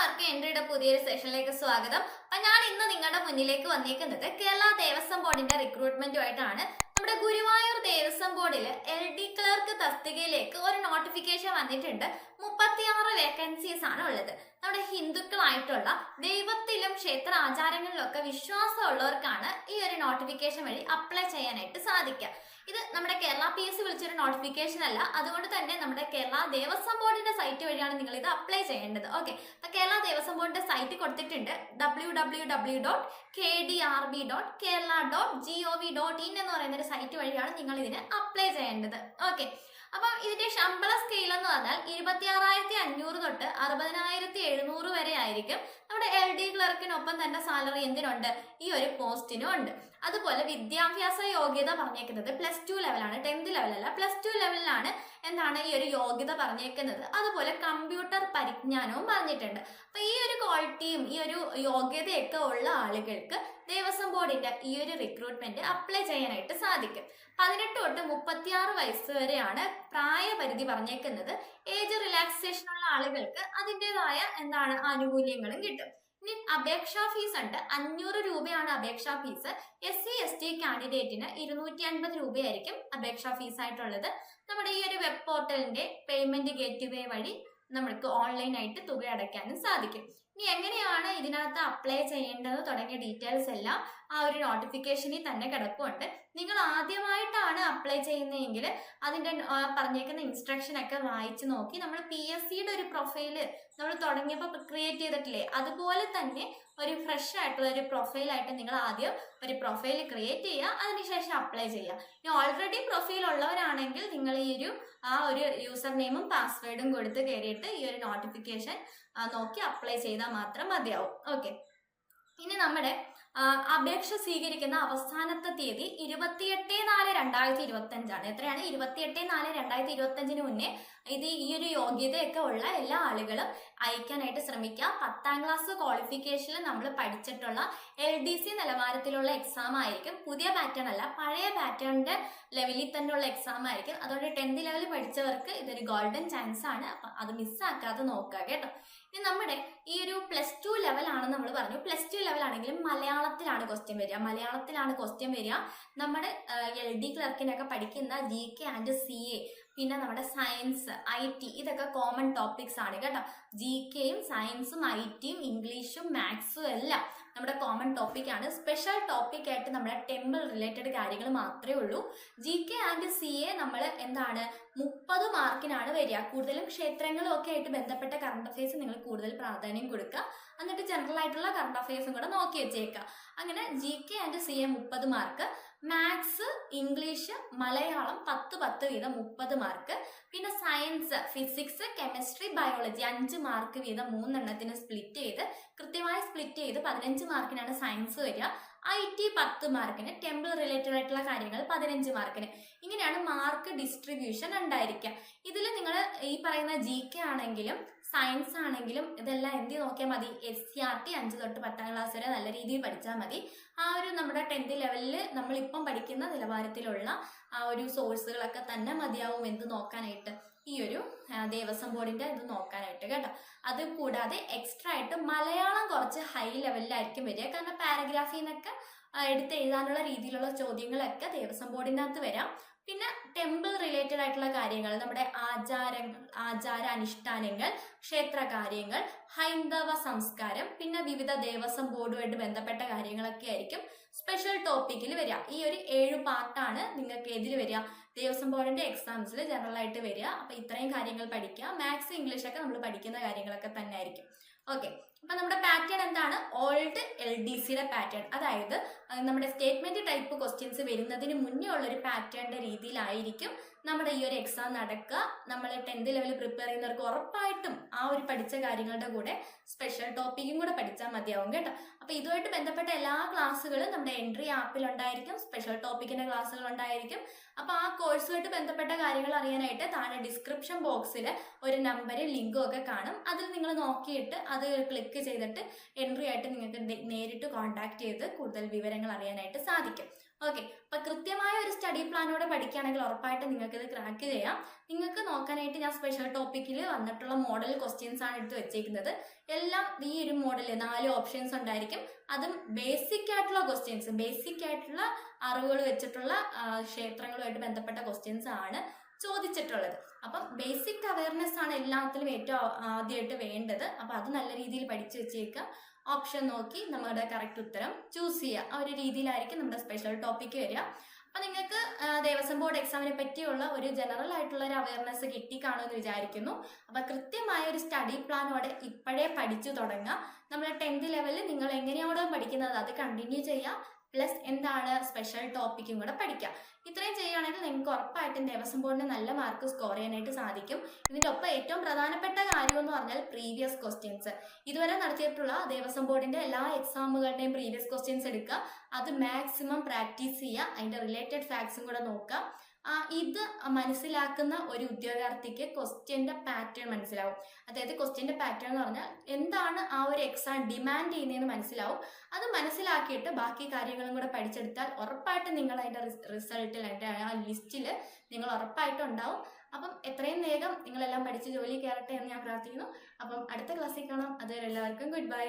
എല്ലാവർക്കും എൻ്റെ പുതിയൊരു സെഷനിലേക്ക് സ്വാഗതം. അപ്പൊ ഞാൻ ഇന്ന് നിങ്ങളുടെ മുന്നിലേക്ക് വന്നിരിക്കുന്നത് കേരള ദേവസ്വം ബോർഡിന്റെ റിക്രൂട്ട്മെന്റുമായിട്ടാണ്. നമ്മുടെ ഗുരുവായൂർ ദേവസ്വം ബോർഡിൽ LD ക്ലർക്ക് തസ്തികയിലേക്ക് ഒരു നോട്ടിഫിക്കേഷൻ വന്നിട്ടുണ്ട്. 36 വേക്കൻസീസ് ആണ് ഉള്ളത്. നമ്മുടെ ഹിന്ദുക്കളായിട്ടുള്ള ദൈവത്തിലും ക്ഷേത്ര ആചാരങ്ങളിലും ഒക്കെ വിശ്വാസമുള്ളവർക്കാണ് ഈ ഒരു നോട്ടിഫിക്കേഷൻ വഴി അപ്ലൈ ചെയ്യാനായിട്ട് സാധിക്കുക. ഇത് നമ്മുടെ കേരള PSC വിളിച്ചൊരു നോട്ടിഫിക്കേഷൻ അല്ല, അതുകൊണ്ട് തന്നെ നമ്മുടെ കേരള ദേവസ്വം ബോർഡിന്റെ സൈറ്റ് വഴിയാണ് നിങ്ങൾ ഇത് അപ്ലൈ ചെയ്യേണ്ടത്. ഓക്കെ, അപ്പൊ കേരള ദേവസ്വം ബോർഡിന്റെ സൈറ്റ് കൊടുത്തിട്ടുണ്ട് www.kdrb.kerala.gov.in എന്ന് പറയുന്ന ഒരു സൈറ്റ് വഴിയാണ് നിങ്ങൾ ഇതിന് അപ്ലൈ ചെയ്യേണ്ടത്. ഓക്കെ, അപ്പം ഇതിന്റെ ശമ്പള സ്കെയിൽ എന്ന് പറഞ്ഞാൽ 26,500 തൊട്ട് 60,700 വരെ ആയിരിക്കും. നമ്മുടെ LD ക്ലർക്കിനൊപ്പം തന്നെ സാലറി എന്തിനുണ്ട്, ഈ ഒരു പോസ്റ്റിനും ഉണ്ട്. അതുപോലെ വിദ്യാഭ്യാസ യോഗ്യത പറഞ്ഞേക്കുന്നത് +2 ലെവലാണ്, 10th ലെവലല്ല, +2 ലെവലിലാണ് എന്താണ് ഈ ഒരു യോഗ്യത പറഞ്ഞേക്കുന്നത്. അതുപോലെ കമ്പ്യൂട്ടർ പരിജ്ഞാനവും പറഞ്ഞിട്ടുണ്ട്. അപ്പൊ ഈ ഒരു ക്വാളിറ്റിയും ഈ ഒരു യോഗ്യതയൊക്കെ ഉള്ള ആളുകൾക്ക് ദേവസ്വം ബോർഡിന്റെ ഈ ഒരു റിക്രൂട്ട്മെന്റ് അപ്ലൈ ചെയ്യാനായിട്ട് സാധിക്കും. 18 തൊട്ട് 36 വയസ്സ് വരെയാണ് പ്രായപരിധി പറഞ്ഞേക്കുന്നത്. ഏജ് റിലാക്സേഷൻ ഉള്ള ആളുകൾക്ക് അതിൻ്റെതായ ആനുകൂല്യങ്ങളും കിട്ടും. ഇനി അപേക്ഷാ ഫീസ് ഉണ്ട്, 500 രൂപയാണ് അപേക്ഷാ ഫീസ്. SC/ST കാൻഡിഡേറ്റിന് 250 രൂപയായിരിക്കും അപേക്ഷാ ഫീസ് ആയിട്ടുള്ളത്. നമ്മുടെ ഈ ഒരു വെബ് പോർട്ടലിന്റെ പേയ്മെന്റ് ഗേറ്റ്വേ വഴി നമുക്ക് ഓൺലൈനായിട്ട് തുക അടയ്ക്കാനും സാധിക്കും. ഇനി എങ്ങനെയാണ് ഇതിനകത്ത് അപ്ലൈ ചെയ്യേണ്ടത് തുടങ്ങിയ ഡീറ്റെയിൽസ് എല്ലാം ആ ഒരു നോട്ടിഫിക്കേഷനിൽ തന്നെ കിടപ്പുണ്ട്. നിങ്ങൾ ആദ്യമായിട്ടാണ് അപ്ലൈ ചെയ്യുന്നതെങ്കിൽ അതിൻ്റെ പറഞ്ഞേക്കുന്ന ഇൻസ്ട്രക്ഷൻ ഒക്കെ വായിച്ച് നോക്കി നമ്മൾ PSCയുടെ ഒരു പ്രൊഫൈല് നമ്മൾ തുടങ്ങിയപ്പോൾ ക്രിയേറ്റ് ചെയ്തിട്ടില്ലേ, അതുപോലെ തന്നെ ഒരു ഫ്രഷ് ആയിട്ടുള്ള ഒരു പ്രൊഫൈലായിട്ട് നിങ്ങൾ ആദ്യം ഒരു പ്രൊഫൈൽ ക്രിയേറ്റ് ചെയ്യുക, അതിനുശേഷം അപ്ലൈ ചെയ്യുക. ഇനി ഓൾറെഡി പ്രൊഫൈൽ ഉള്ളവരാണെങ്കിൽ നിങ്ങൾ ഈ ഒരു യൂസർ നെയിമും പാസ്വേഡും കൊടുത്ത് കയറിയിട്ട് ഈ ഒരു നോട്ടിഫിക്കേഷൻ നോക്കി അപ്ലൈ ചെയ്താൽ മാത്രം മതിയാവും. ഓക്കെ, ഇനി നമ്മുടെ അപേക്ഷ സ്വീകരിക്കുന്ന അവസാനത്തെ തീയതി 28/4/2025 എത്രയാണ്? 28/4/2025 മുന്നേ ഇത് ഈ ഒരു യോഗ്യതയൊക്കെ ഉള്ള എല്ലാ ആളുകളും അയക്കാനായിട്ട് ശ്രമിക്കുക. 10ാം ക്ലാസ് ക്വാളിഫിക്കേഷനിൽ നമ്മൾ പഠിച്ചിട്ടുള്ള LDC നിലവാരത്തിലുള്ള എക്സാം ആയിരിക്കും. പുതിയ പാറ്റേൺ അല്ല, പഴയ പാറ്റേണിന്റെ ലെവലിൽ തന്നെയുള്ള എക്സാം ആയിരിക്കും. അതുകൊണ്ട് 10th ലെവൽ പഠിച്ചവർക്ക് ഇതൊരു ഗോൾഡൻ ചാൻസ് ആണ്. അപ്പം അത് മിസ്സാക്കാതെ നോക്കുക കേട്ടോ. ഇനി നമ്മുടെ ഈ ഒരു +2 ലെവൽ ആണെന്ന് നമ്മൾ പറഞ്ഞു. +2 ലെവൽ ആണെങ്കിലും മലയാളത്തിലാണ് ക്വസ്റ്റ്യൻ വരിക. നമ്മുടെ LD ക്ലർക്കിനൊക്കെ പഠിക്കുന്ന GK ആൻഡ് CA, പിന്നെ നമ്മുടെ സയൻസ്, IT, ഇതൊക്കെ കോമൺ ടോപ്പിക്സ് ആണ് കേട്ടോ. GKയും സയൻസും ITയും ഇംഗ്ലീഷും മാത്സും എല്ലാം നമ്മുടെ കോമൺ ടോപ്പിക് ആണ്. സ്പെഷ്യൽ ടോപ്പിക് ആയിട്ട് നമ്മുടെ ടെമ്പിൾ റിലേറ്റഡ് കാര്യങ്ങൾ മാത്രമേ ഉള്ളൂ. GK ആൻഡ് CA നമ്മൾ 30 മാർക്കിനാണ് വരിക. കൂടുതലും ക്ഷേത്രങ്ങളും ഒക്കെ ആയിട്ട് ബന്ധപ്പെട്ട കറണ്ട് അഫയേഴ്സ് നിങ്ങൾ കൂടുതൽ പ്രാധാന്യം കൊടുക്കുക. എന്നിട്ട് ജനറൽ ആയിട്ടുള്ള കറണ്ട് അഫയേഴ്സും കൂടെ നോക്കി വെച്ചേക്കുക. അങ്ങനെ GK and CA 30 mark, maths, English, Malayalam 10 വീതം 30 മാർക്ക്, പിന്നെ science, physics, chemistry, biology 5 mark വീതം 3 എണ്ണത്തിന് കൃത്യമായി സ്പ്ലിറ്റ് ചെയ്ത് 15 മാർക്കിനാണ് സയൻസ് വരിക. IT 10 മാർക്കിന്, ടെമ്പിൾ റിലേറ്റഡ് ആയിട്ടുള്ള കാര്യങ്ങൾ 15 മാർക്കിന്. ഇങ്ങനെയാണ് മാർക്ക് ഡിസ്ട്രിബ്യൂഷൻ ഉണ്ടായിരിക്കുക. ഇതിൽ നിങ്ങൾ ഈ പറയുന്ന GK ആണെങ്കിലും സയൻസ് ആണെങ്കിലും ഇതെല്ലാം എന്ത് നോക്കിയാൽ മതി, SCRT 5 തൊട്ട് 10ാം ക്ലാസ് വരെ നല്ല രീതിയിൽ പഠിച്ചാൽ മതി. ആ ഒരു നമ്മുടെ 10th ലെവലിൽ നമ്മളിപ്പം പഠിക്കുന്ന നിലവാരത്തിലുള്ള ആ ഒരു സോഴ്സുകളൊക്കെ തന്നെ മതിയാവും എന്ത് നോക്കാനായിട്ട്, ഈ ഒരു ദേവസ്വം ബോർഡിന്റെ ഇത് നോക്കാനായിട്ട് കേട്ടോ. അത് കൂടാതെ എക്സ്ട്രാ ആയിട്ട് മലയാളം കുറച്ച് ഹൈ ലെവലിലായിരിക്കും വരിക. കാരണം പാരഗ്രാഫിൽ നിന്നൊക്കെ എടുത്ത് എഴുതാനുള്ള രീതിയിലുള്ള ചോദ്യങ്ങളൊക്കെ ദേവസ്വം ബോർഡിനകത്ത് വരാം. പിന്നെ ടെമ്പിൾ റിലേറ്റഡ് ആയിട്ടുള്ള കാര്യങ്ങൾ, നമ്മുടെ അനുഷ്ഠാനങ്ങൾ, ക്ഷേത്ര കാര്യങ്ങൾ, ഹൈന്ദവ സംസ്കാരം, പിന്നെ വിവിധ ദേവസ്വം ബോർഡുമായിട്ട് ബന്ധപ്പെട്ട കാര്യങ്ങളൊക്കെ ആയിരിക്കും സ്പെഷ്യൽ ടോപ്പിക്കിൽ വരിക. ഈ ഒരു 7 പാർട്ടാണ് നിങ്ങൾക്ക് എതിൽ വരിക, ദേവസ്വം ബോർഡിന്റെ എക്സാംസിൽ ജനറൽ ആയിട്ട് വരിക. അപ്പൊ ഇത്രയും കാര്യങ്ങൾ പഠിക്കുക. മാത്സ്, ഇംഗ്ലീഷ് ഒക്കെ നമ്മൾ പഠിക്കുന്ന കാര്യങ്ങളൊക്കെ തന്നെ ആയിരിക്കും. ഓക്കെ, അപ്പൊ നമ്മുടെ പാറ്റേൺ എന്താണ്? ഓൾഡ് LDCയുടെ പാറ്റേൺ, അതായത് നമ്മുടെ സ്റ്റേറ്റ്മെന്റ് ടൈപ്പ് ക്വസ്റ്റ്യൻസ് വരുന്നതിന് മുന്നേ ഉള്ളൊരു പാറ്റേണിന്റെ രീതിയിലായിരിക്കും നമ്മുടെ ഈ ഒരു എക്സാം നടക്കുക. നമ്മൾ 10th ലെവൽ പ്രിപ്പയർ ചെയ്യുന്നവർക്ക് ഉറപ്പായിട്ടും ആ ഒരു പഠിച്ച കാര്യങ്ങളുടെ കൂടെ സ്പെഷ്യൽ ടോപ്പിക്കും കൂടെ പഠിച്ചാൽ മതിയാവും കേട്ടോ. അപ്പൊ ഇതുമായിട്ട് ബന്ധപ്പെട്ട എല്ലാ ക്ലാസ്സുകളും നമ്മുടെ എൻട്രി ആപ്പിൽ ഉണ്ടായിരിക്കും, സ്പെഷ്യൽ ടോപ്പിക്കിന്റെ ക്ലാസ്സുകൾ ഉണ്ടായിരിക്കും. അപ്പൊ ആ കോഴ്സുമായിട്ട് ബന്ധപ്പെട്ട കാര്യങ്ങൾ അറിയാനായിട്ട് താഴെ ഡിസ്ക്രിപ്ഷൻ ബോക്സിൽ ഒരു നമ്പരും ലിങ്കും ഒക്കെ കാണും. അതിൽ നിങ്ങൾ നോക്കിയിട്ട് അത് ക്ലിക്ക് ചെയ്തിട്ട് എൻട്രി ആയിട്ട് നിങ്ങൾക്ക് നേരിട്ട് കോൺടാക്ട് ചെയ്ത് കൂടുതൽ വിവരങ്ങൾ അറിയാനായിട്ട് സാധിക്കും. ഓക്കെ, അപ്പൊ കൃത്യമായ ഒരു സ്റ്റഡി പ്ലാനോടെ പഠിക്കുകയാണെങ്കിൽ ഉറപ്പായിട്ട് നിങ്ങൾക്ക് ഇത് ക്രാക്ക് ചെയ്യാം. നിങ്ങൾക്ക് നോക്കാനായിട്ട് ഞാൻ സ്പെഷ്യൽ ടോപ്പിക്കിൽ വന്നിട്ടുള്ള മോഡൽ ക്വസ്റ്റ്യൻസ് ആണ് എടുത്ത് വെച്ചേക്കുന്നത്. എല്ലാം ഈ ഒരു മോഡൽ 4 ഓപ്ഷൻസ് ഉണ്ടായിരിക്കും. അതും ബേസിക് ആയിട്ടുള്ള ക്വസ്റ്റ്യൻസ്, ബേസിക് ആയിട്ടുള്ള അറിവുകൾ വെച്ചിട്ടുള്ള ക്ഷേത്രങ്ങളുമായിട്ട് ബന്ധപ്പെട്ട ക്വസ്റ്റ്യൻസ് ആണ് ചോദിച്ചിട്ടുള്ളത്. അപ്പം ബേസിക് അവയർനെസ് ആണ് എല്ലാത്തിലും ഏറ്റവും ആദ്യമായിട്ട് വേണ്ടത്. അപ്പൊ അത് നല്ല രീതിയിൽ പഠിച്ചു വെച്ചേക്കാം. ഓപ്ഷൻ നോക്കി നമ്മുടെ കറക്റ്റ് ഉത്തരം ചൂസ് ചെയ്യുക. ആ ഒരു രീതിയിലായിരിക്കും നമ്മുടെ സ്പെഷ്യൽ ടോപ്പിക്ക് വരിക. അപ്പൊ നിങ്ങൾക്ക് ദേവസ്വം ബോർഡ് എക്സാമിനെ പറ്റിയുള്ള ഒരു ജനറൽ ആയിട്ടുള്ള ഒരു അവയർനെസ് കിട്ടിക്കാണുമെന്ന് വിചാരിക്കുന്നു. അപ്പൊ കൃത്യമായ ഒരു സ്റ്റഡി പ്ലാനോടെ ഇപ്പോഴേ പഠിച്ചു തുടങ്ങാം. നമ്മുടെ 10th ലെവലിൽ നിങ്ങൾ എങ്ങനെയാണോ പഠിക്കുന്നത് അത് കണ്ടിന്യൂ ചെയ്യാം. പ്ലസ് എന്താണ് സ്പെഷ്യൽ ടോപ്പിക്കും കൂടെ പഠിക്കാം. ഇത്രയും ചെയ്യുകയാണെങ്കിൽ നിങ്ങൾക്ക് ഉറപ്പായിട്ടും ദേവസ്വം ബോർഡിന് നല്ല മാർക്ക് സ്കോർ ചെയ്യാനായിട്ട് സാധിക്കും. ഇതിൻ്റെ ഒപ്പം ഏറ്റവും പ്രധാനപ്പെട്ട കാര്യം എന്ന് പറഞ്ഞാൽ പ്രീവിയസ് ക്വസ്റ്റ്യൻസ്. ഇതുവരെ നടത്തിയിട്ടുള്ള ദേവസ്വം ബോർഡിന്റെ എല്ലാ എക്സാമുകളുടെയും പ്രീവിയസ് ക്വസ്റ്റ്യൻസ് എടുക്കുക. അത് മാക്സിമം പ്രാക്ടീസ് ചെയ്യുക. അതിന്റെ റിലേറ്റഡ് ഫാക്ട്സും കൂടെ നോക്കുക. ഇത് മനസ്സിലാക്കുന്ന ഒരു ഉദ്യോഗാർത്ഥിക്ക് ക്വസ്റ്റ്യന്റെ പാറ്റേൺ മനസ്സിലാവും. അതായത് ക്വസ്റ്റ്യന്റെ പാറ്റേൺ എന്ന് പറഞ്ഞാൽ എന്താണ് ആ ഒരു എക്സാം ഡിമാൻഡ് ചെയ്യുന്നതെന്ന് മനസ്സിലാവും. അത് മനസ്സിലാക്കിയിട്ട് ബാക്കി കാര്യങ്ങളും കൂടെ പഠിച്ചെടുത്താൽ ഉറപ്പായിട്ടും നിങ്ങൾ അതിന്റെ റിസൾട്ടിൽ, അതിന്റെ ആ ലിസ്റ്റിൽ നിങ്ങൾ ഉറപ്പായിട്ടും ഉണ്ടാവും. അപ്പം എത്രയും വേഗം നിങ്ങളെല്ലാം പഠിച്ച് ജോലി കയറട്ടെ എന്ന് ഞാൻ പ്രാർത്ഥിക്കുന്നു. അപ്പം അടുത്ത ക്ലാസ്സിൽ കാണാം. അതുവരെ എല്ലാവർക്കും ഗുഡ് ബൈ.